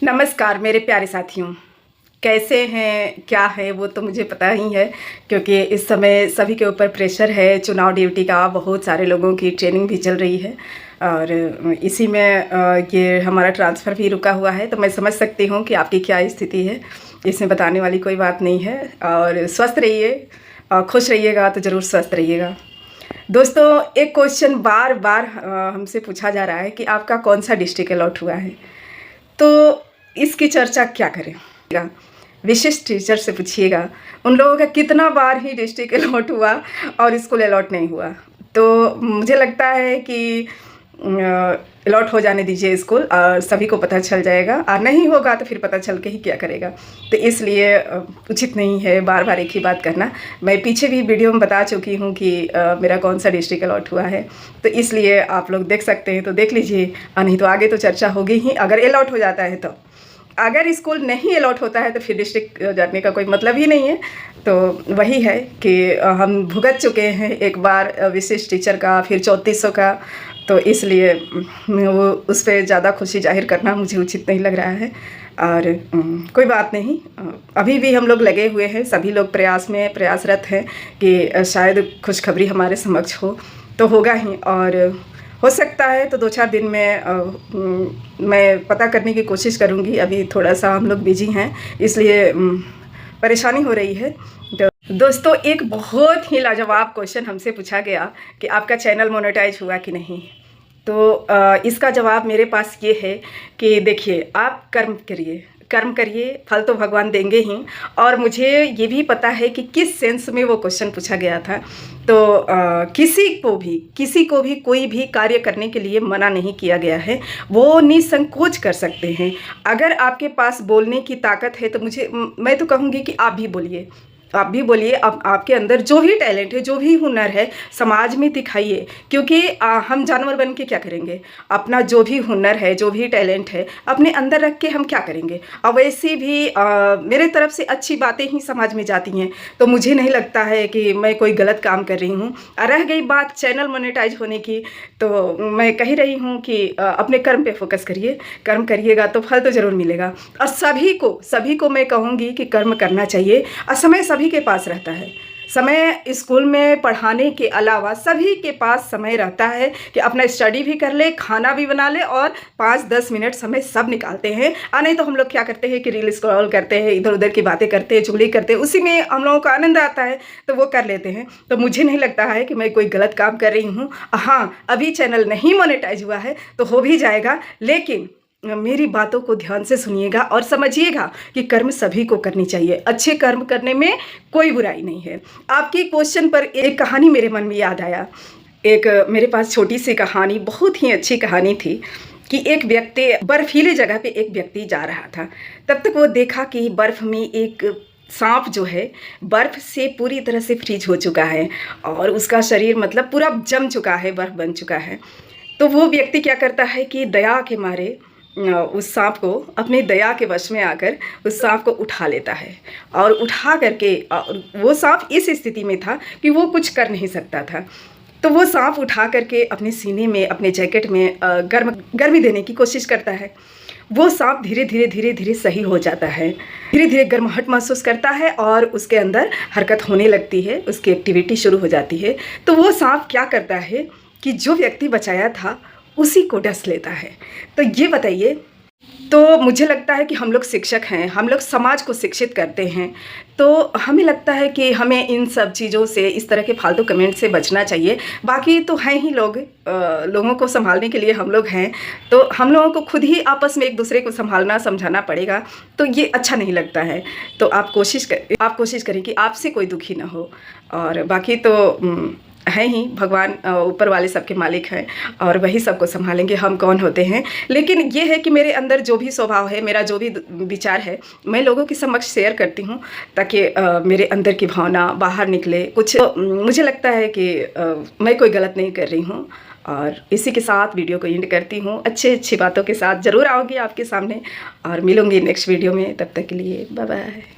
नमस्कार मेरे प्यारे साथियों, कैसे हैं, क्या है वो तो मुझे पता ही है क्योंकि इस समय सभी के ऊपर प्रेशर है चुनाव ड्यूटी का। बहुत सारे लोगों की ट्रेनिंग भी चल रही है और इसी में ये हमारा ट्रांसफ़र भी रुका हुआ है। तो मैं समझ सकती हूँ कि आपकी क्या स्थिति है, इसमें बताने वाली कोई बात नहीं है। और स्वस्थ रहिए, खुश रहिएगा तो ज़रूर स्वस्थ रहिएगा। दोस्तों, एक क्वेश्चन बार बार हमसे पूछा जा रहा है कि आपका कौन सा डिस्ट्रिक्ट अलॉट हुआ है। तो इसकी चर्चा क्या करें, विशिष्ट टीचर से पूछिएगा, उन लोगों का कितना बार ही डिस्ट्रिक्ट अलॉट हुआ और स्कूल अलॉट नहीं हुआ। तो मुझे लगता है कि अलॉट हो जाने दीजिए स्कूल और सभी को पता चल जाएगा, और नहीं होगा तो फिर पता चल के ही क्या करेगा। तो इसलिए उचित नहीं है बार बार एक ही बात करना। मैं पीछे भी वीडियो में बता चुकी हूँ कि मेरा कौन सा डिस्ट्रिक्ट अलॉट हुआ है, तो इसलिए आप लोग देख सकते हैं तो देख लीजिए, नहीं तो आगे तो चर्चा होगी ही। अगर अलॉट हो जाता है तो, अगर स्कूल नहीं अलॉट होता है तो फिर डिस्ट्रिक्ट जाने का कोई मतलब ही नहीं है। तो वही है कि हम भुगत चुके हैं एक बार विशिष्ट टीचर का, फिर 3400 का, तो इसलिए वो उस पर ज़्यादा खुशी जाहिर करना मुझे उचित नहीं लग रहा है। और कोई बात नहीं, अभी भी हम लोग लगे हुए हैं, सभी लोग प्रयासरत हैं कि शायद खुशखबरी हमारे समक्ष हो, तो होगा ही। और हो सकता है तो 2-4 दिन में मैं पता करने की कोशिश करूँगी। अभी थोड़ा सा हम लोग बिजी हैं, इसलिए परेशानी हो रही है। तो दोस्तों, एक बहुत ही लाजवाब क्वेश्चन हमसे पूछा गया कि आपका चैनल मोनेटाइज हुआ कि नहीं। तो इसका जवाब मेरे पास ये है कि देखिए, आप कर्म करिए, फल तो भगवान देंगे ही। और मुझे ये भी पता है कि किस सेंस में वो क्वेश्चन पूछा गया था। तो किसी को भी कोई भी कार्य करने के लिए मना नहीं किया गया है, वो निसंकोच कर सकते हैं। अगर आपके पास बोलने की ताकत है तो मैं तो कहूँगी कि आप भी बोलिए। अब आपके अंदर जो भी टैलेंट है, जो भी हुनर है, समाज में दिखाइए। क्योंकि हम जानवर बन के क्या करेंगे, अपना जो भी हुनर है, जो भी टैलेंट है, अपने अंदर रख के हम क्या करेंगे। और वैसे भी मेरे तरफ से अच्छी बातें ही समाज में जाती हैं, तो मुझे नहीं लगता है कि मैं कोई गलत काम कर रही हूँ। रह गई बात चैनल मोनेटाइज होने की, तो मैं कह रही हूँ कि अपने कर्म पे फोकस करिए। कर्म करिएगा तो फल तो ज़रूर मिलेगा। और सभी को मैं कहूँगी कि कर्म करना चाहिए। और समय सभी के पास रहता है। समय स्कूल में पढ़ाने के अलावा सभी के पास समय रहता है कि अपना स्टडी भी कर ले, खाना भी बना ले, और 5-10 मिनट समय सब निकालते हैं। नहीं तो हम लोग क्या करते हैं कि रील स्क्रॉल करते हैं, इधर उधर की बातें करते हैं, चुगली करते हैं, उसी में हम लोगों को आनंद आता है तो वो कर लेते हैं। तो मुझे नहीं लगता है कि मैं कोई गलत काम कर रही हूँ। हाँ, अभी चैनल नहीं मोनेटाइज हुआ है तो हो भी जाएगा, लेकिन मेरी बातों को ध्यान से सुनिएगा और समझिएगा कि कर्म सभी को करनी चाहिए। अच्छे कर्म करने में कोई बुराई नहीं है। आपके क्वेश्चन पर एक कहानी मेरे मन में याद आया। एक मेरे पास छोटी सी कहानी, बहुत ही अच्छी कहानी थी कि एक व्यक्ति, बर्फीले जगह पे एक व्यक्ति जा रहा था। तब तक वो देखा कि बर्फ़ में एक सांप जो है बर्फ़ से पूरी तरह से फ्रीज हो चुका है और उसका शरीर मतलब पूरा जम चुका है, बर्फ़ बन चुका है। तो वो व्यक्ति क्या करता है कि दया के मारे उस सांप को, अपनी दया के वश में आकर उस सांप को उठा लेता है। और उठा करके वो सांप इस स्थिति में था कि वो कुछ कर नहीं सकता था। तो वो सांप उठा करके अपने सीने में, अपने जैकेट में गर्मी देने की कोशिश करता है। वो सांप धीरे धीरे सही हो जाता है, धीरे धीरे गर्माहट महसूस करता है और उसके अंदर हरकत होने लगती है, उसकी एक्टिविटी शुरू हो जाती है। तो वो सांप क्या करता है कि जो व्यक्ति बचाया था उसी को डस लेता है। तो ये बताइए, तो मुझे लगता है कि हम लोग शिक्षक हैं, हम लोग समाज को शिक्षित करते हैं, तो हमें लगता है कि हमें इन सब चीज़ों से, इस तरह के फालतू कमेंट से बचना चाहिए। बाकी तो हैं ही लोग, लोगों को संभालने के लिए हम लोग हैं, तो हम लोगों को खुद ही आपस में एक दूसरे को संभालना, समझाना पड़ेगा। तो ये अच्छा नहीं लगता है। तो आप कोशिश करें कि आपसे कोई दुखी ना हो। और बाकी तो हैं ही, भगवान ऊपर वाले सबके मालिक हैं और वही सबको संभालेंगे, हम कौन होते हैं। लेकिन ये है कि मेरे अंदर जो भी स्वभाव है, मेरा जो भी विचार है, मैं लोगों के समक्ष शेयर करती हूँ ताकि मेरे अंदर की भावना बाहर निकले कुछ। मुझे लगता है कि मैं कोई गलत नहीं कर रही हूँ। और इसी के साथ वीडियो को एंड करती हूँ। अच्छी बातों के साथ ज़रूर आऊँगी आपके सामने और मिलूँगी नेक्स्ट वीडियो में। तब तक के लिए बाय बाय।